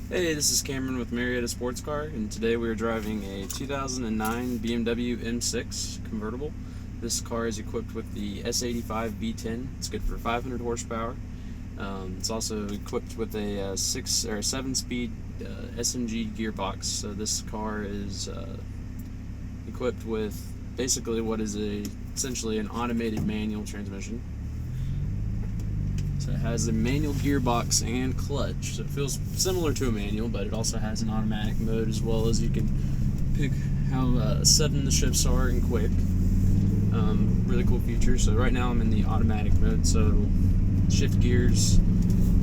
Hey, this is Cameron with Marietta Sports Car, and today we are driving a 2009 BMW M6 convertible. This car is equipped with the S85 V10. It's good for 500 horsepower. It's also equipped with a 7-speed SMG gearbox. So this car is equipped with basically what is essentially an automated manual transmission. So it has a manual gearbox and clutch, so it feels similar to a manual, but it also has an automatic mode, as well as you can pick how sudden the shifts are and quick. Really cool feature. So right now I'm in the automatic mode, so it'll shift gears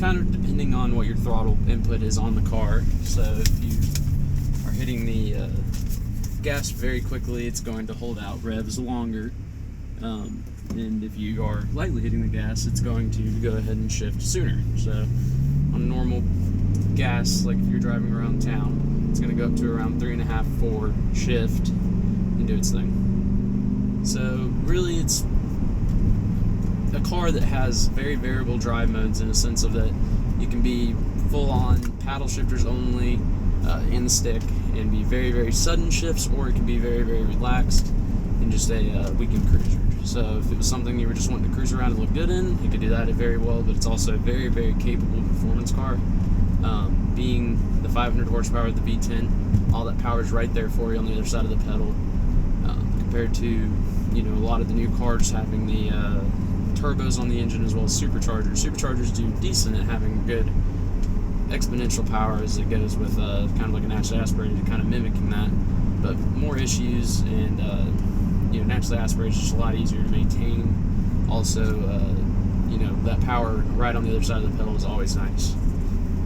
kind of depending on what your throttle input is on the car. So if you are hitting the gas very quickly, it's going to hold out revs longer. And if you are lightly hitting the gas, it's going to go ahead and shift sooner. So on normal gas, like if you're driving around town, it's going to go up to around 3.5, 4, shift, and do its thing. So really it's a car that has very variable drive modes, in the sense of that you can be full on paddle shifters only in the stick and be very, very sudden shifts, or it can be very, very relaxed and just a weekend cruiser. So if it was something you were just wanting to cruise around and look good in, you could do that very well, but it's also a very, very capable performance car. Being the 500 horsepower of the V10, all that power is right there for you on the other side of the pedal, compared to a lot of the new cars having the turbos on the engine, as well as superchargers. Superchargers do decent at having good exponential power as it goes with kind of like a naturally aspirated, kind of mimicking that, but more issues, and naturally aspirated is just a lot easier to maintain. Also, that power right on the other side of the pedal is always nice.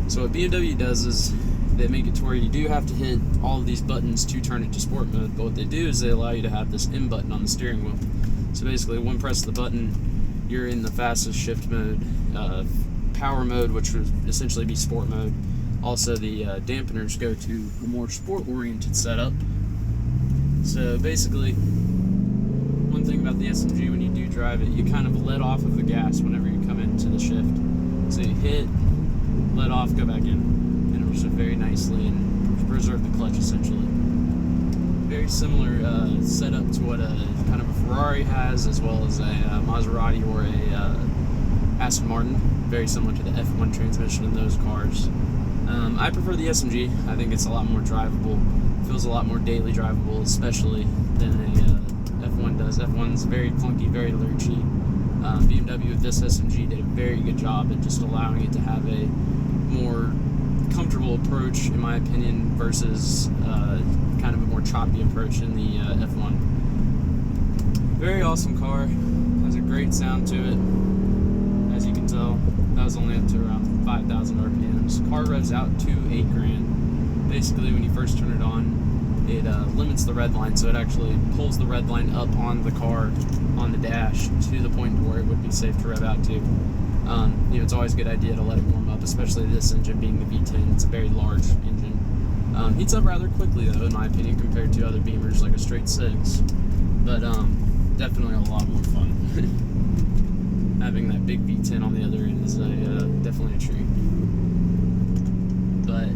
So what BMW does is they make it to where you do have to hit all of these buttons to turn it to sport mode, but what they do is they allow you to have this M button on the steering wheel. So basically, one press of the button, you're in the fastest shift mode, power mode, which would essentially be sport mode. Also, the dampeners go to a more sport-oriented setup. So basically, one thing about the SMG, when you do drive it, you kind of let off of the gas whenever you come into the shift. So you hit, let off, go back in, and it'll shift very nicely and preserve the clutch essentially. Very similar setup to what a kind of a Ferrari has, as well as a Maserati or a Aston Martin. Very similar to the F1 transmission in those cars. I prefer the SMG. I think it's a lot more drivable. Feels a lot more daily drivable, especially than a F1 does. F1's very clunky, very lurchy. BMW with this SMG did a very good job at just allowing it to have a more comfortable approach, in my opinion, versus kind of a more choppy approach in the F1. Very awesome car. Has a great sound to it. As you can tell, that was only up to around 5,000 RPMs. Car revs out to 8 grand. Basically, when you first turn it on, it limits the red line, so it actually pulls the red line up on the car, on the dash, to the point where it would be safe to rev out to. It's always a good idea to let it warm up, especially this engine being the V10. It's a very large engine. Heats up rather quickly, though, in my opinion, compared to other Beamers like a straight 6. But definitely a lot more fun. Having that big V10 on the other end is definitely a treat. But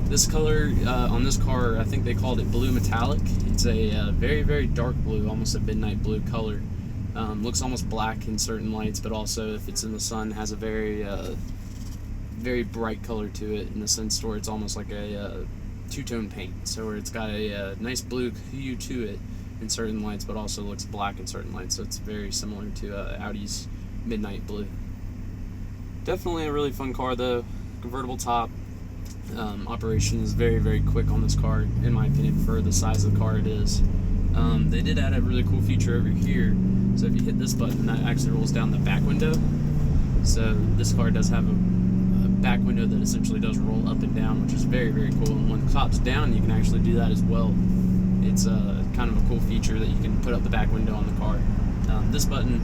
this color on this car, I think they called it blue metallic. It's a very, very dark blue, almost a midnight blue color. Looks almost black in certain lights, but also if it's in the sun, has a very, very bright color to it, in the sense where it's almost like a two-tone paint. So where it's got a nice blue hue to it in certain lights, but also looks black in certain lights. So it's very similar to Audi's midnight blue. Definitely a really fun car, though. Convertible top. Operation is very, very quick on this car, in my opinion, for the size of the car it is. They did add a really cool feature over here. So if you hit this button, that actually rolls down the back window. So this car does have a back window that essentially does roll up and down, which is very, very cool. And when it tops down, you can actually do that as well. It's kind of a cool feature that you can put up the back window on the car. This button,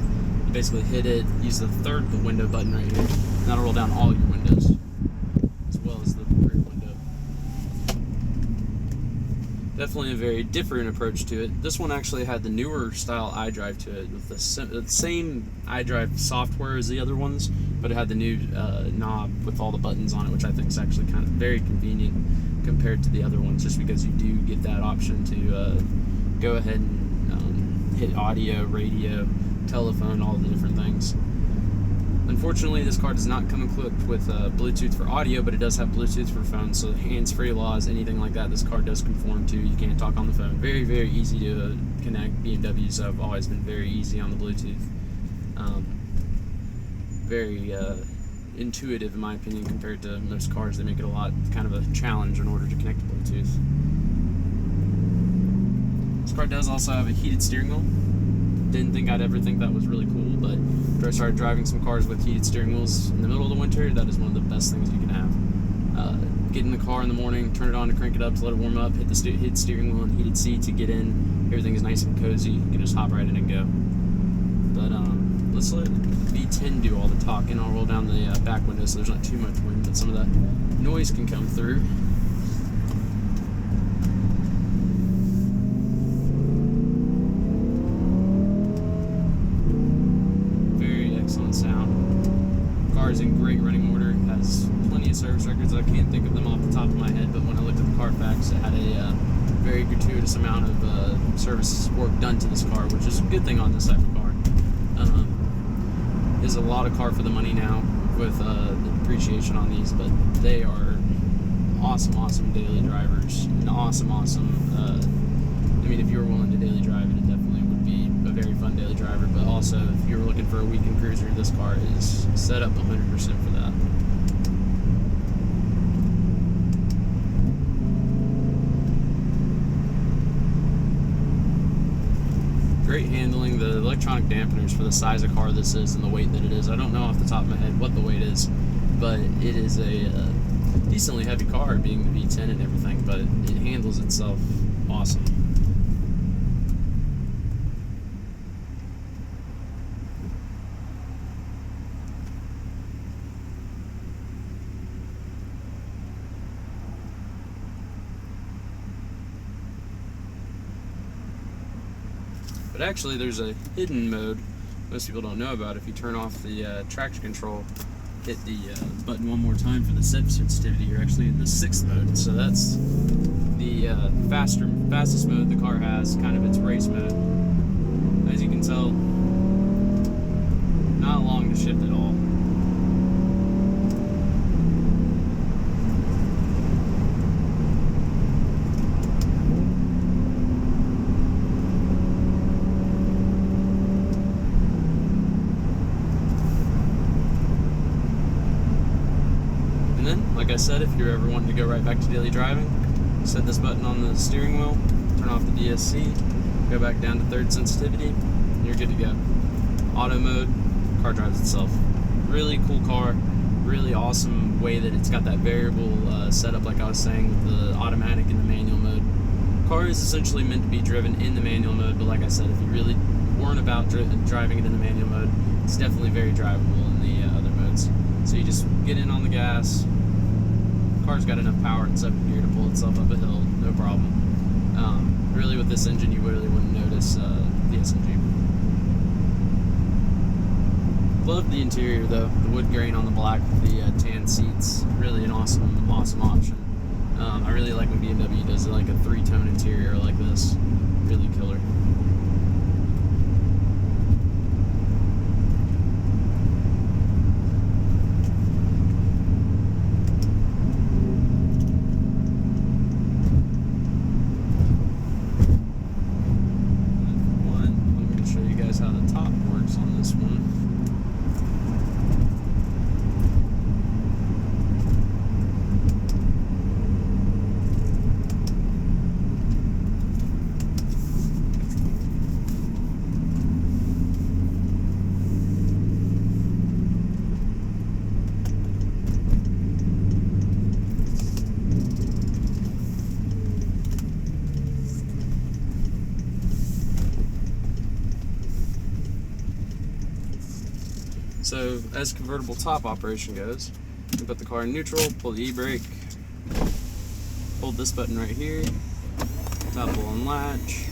you basically hit it, use the third window button right here, and that'll roll down all your windows, as well as the rear window. Definitely a very different approach to it. This one actually had the newer style iDrive to it, with the same iDrive software as the other ones, but it had the new knob with all the buttons on it, which I think is actually kind of very convenient compared to the other ones, just because you do get that option to go ahead and hit audio, radio, telephone, all the different things. Unfortunately, this car does not come equipped with Bluetooth for audio, but it does have Bluetooth for phones, so hands-free laws, anything like that, this car does conform to. You can't talk on the phone. Very, very easy to connect. BMWs have always been very easy on the Bluetooth. Very intuitive, in my opinion, compared to most cars. They make it a lot, kind of a challenge in order to connect to Bluetooth. This car does also have a heated steering wheel. Didn't think I'd ever think that was really cool, but after I started driving some cars with heated steering wheels in the middle of the winter, that is one of the best things you can have. Get in the car in the morning, turn it on to crank it up to let it warm up, hit the heated steering wheel and heated seat to get in. Everything is nice and cozy. You can just hop right in and go. But let's let V10 do all the talking. I'll roll down the back window so there's not too much wind, but some of that noise can come through. Sound. Car is in great running order, has plenty of service records. I can't think of them off the top of my head, but when I looked at the Carfax, it had a very gratuitous amount of service work done to this car, which is a good thing on this type of car. There's a lot of car for the money now with the depreciation on these, but they are awesome daily drivers, and awesome I mean, if you were willing to daily drive it, it definitely would be a very fun daily driver, but also if you were looking for a weekend cruiser, this car is set up 100% for that. Great handling. The electronic dampeners for the size of car this is and the weight that it is, I don't know off the top of my head what the weight is, but it is a decently heavy car being the V10 and everything, but it handles itself awesome. But actually, there's a hidden mode most people don't know about. If you turn off the traction control, hit the button one more time for the set sensitivity, you're actually in the 6th mode. So that's the fastest mode the car has, kind of its race mode. As you can tell, not long to shift at all. Like I said, if you're ever wanting to go right back to daily driving, set this button on the steering wheel, turn off the DSC, go back down to 3rd sensitivity, and you're good to go. Auto mode, car drives itself. Really cool car, really awesome way that it's got that variable setup, like I was saying, with the automatic and the manual mode. Car is essentially meant to be driven in the manual mode, but like I said, if you really weren't about driving it in the manual mode, it's definitely very drivable in the other modes. So you just get in on the gas. Car's got enough power in 7th gear to pull itself up a hill, no problem. Really, with this engine, you really wouldn't notice the SMG. Love the interior though, the wood grain on the black with the tan seats. Really an awesome option. I really like when BMW does like a 3-tone interior like this. Really killer. How the top works on this one. So, as convertible top operation goes, you put the car in neutral, pull the e-brake, hold this button right here, top will unlatch,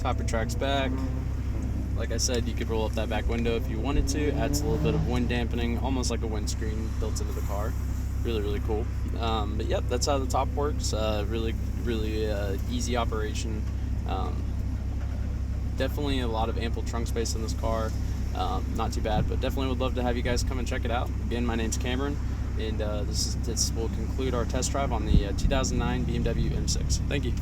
Top your tracks back. Like I said, you could roll up that back window if you wanted to. Adds a little bit of wind dampening, almost like a windscreen built into the car. Really, really cool. But yep, that's how the top works. Really, really easy operation. Definitely a lot of ample trunk space in this car. Not too bad, but definitely would love to have you guys come and check it out. Again, my name's Cameron, and this will conclude our test drive on the 2009 BMW M6. Thank you.